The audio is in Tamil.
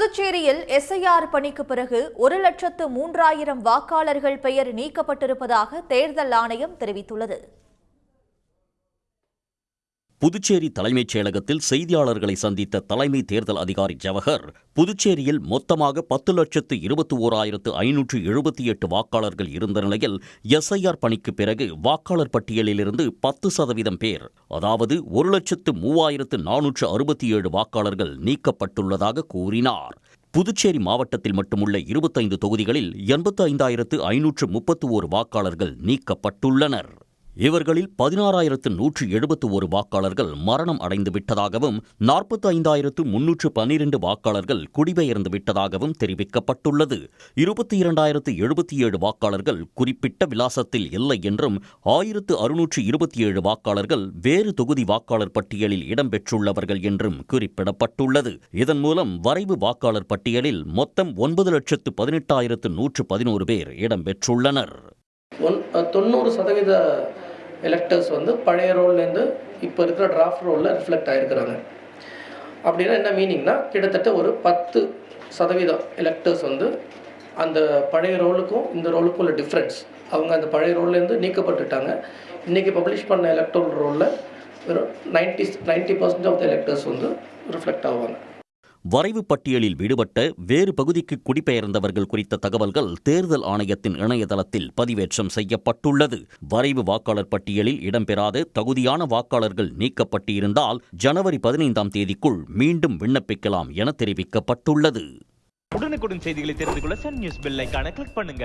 புதுச்சேரியில் எஸ்ஐஆர் பணிக்கு பிறகு 1,03,000 வாக்காளர்கள் பெயர் நீக்கப்பட்டிருப்பதாக தேர்தல் ஆணையம் தெரிவித்துள்ளது. புதுச்சேரி தலைமைச் செயலகத்தில் செய்தியாளர்களை சந்தித்த தலைமை தேர்தல் அதிகாரி ஜவஹர், புதுச்சேரியில் மொத்தமாக 10,21,578 வாக்காளர்கள் இருந்த நிலையில் எஸ்ஐஆர் பணிக்கு பிறகு வாக்காளர் பட்டியலிலிருந்து 10% பேர், அதாவது 1,03,467 வாக்காளர்கள் நீக்கப்பட்டுள்ளதாக கூறினார். புதுச்சேரி மாவட்டத்தில் மட்டுமுள்ள 25 தொகுதிகளில் 85,531 வாக்காளர்கள் நீக்கப்பட்டுள்ளனர். இவர்களில் 16,171 வாக்காளர்கள் மரணம் அடைந்து விட்டதாகவும் 45,312 வாக்காளர்கள் குடிபெயர்ந்து விட்டதாகவும் தெரிவிக்கப்பட்டுள்ளது. 22,077 வாக்காளர்கள் குறிப்பிட்ட விலாசத்தில் இல்லை என்றும் 1,627 வாக்காளர்கள் வேறு தொகுதி வாக்காளர் பட்டியலில் இடம்பெற்றுள்ளவர்கள் என்றும் குறிப்பிடப்பட்டுள்ளது. இதன் மூலம் வரைவு வாக்காளர் பட்டியலில் மொத்தம் 9,18,111 பேர் இடம்பெற்றுள்ளனர். 90% எலெக்டர்ஸ் பழைய ரோல்லேருந்து இப்போ இருக்கிற டிராஃப்ட் ரோலில் ரிஃப்ளெக்ட் ஆகிருக்கிறாங்க. அப்படின்னா என்ன மீனிங்னா, கிட்டத்தட்ட ஒரு 10% எலெக்டர்ஸ் அந்த பழைய ரோலுக்கும் இந்த ரோலுக்கும் உள்ள டிஃப்ரென்ஸ், அவங்க அந்த பழைய ரோல்லேருந்து நீக்கப்பட்டுட்டாங்க. இன்றைக்கி பப்ளிஷ் பண்ண எலெக்டோரல் ரோலில் வெறும் 90% ஆஃப் த எலெக்டர்ஸ் ரிஃப்ளெக்ட் ஆவாங்க. வரைவு பட்டியலில் விடுபட்ட வேறு பகுதிக்கு குடிபெயர்ந்தவர்கள் குறித்த தகவல்கள் தேர்தல் ஆணையத்தின் இணையதளத்தில் பதிவேற்றம் செய்யப்பட்டுள்ளது. வரைவு வாக்காளர் பட்டியலில் இடம்பெறாத தகுதியான வாக்காளர்கள் நீக்கப்பட்டிருந்தால் ஜனவரி 15ஆம் தேதிக்குள் மீண்டும் விண்ணப்பிக்கலாம் என தெரிவிக்கப்பட்டுள்ளது. உடனுக்குடன் செய்திகளை தெரிந்து கொள்ள சன் நியூஸ் பெல் ஐகானை கிளிக் பண்ணுங்க.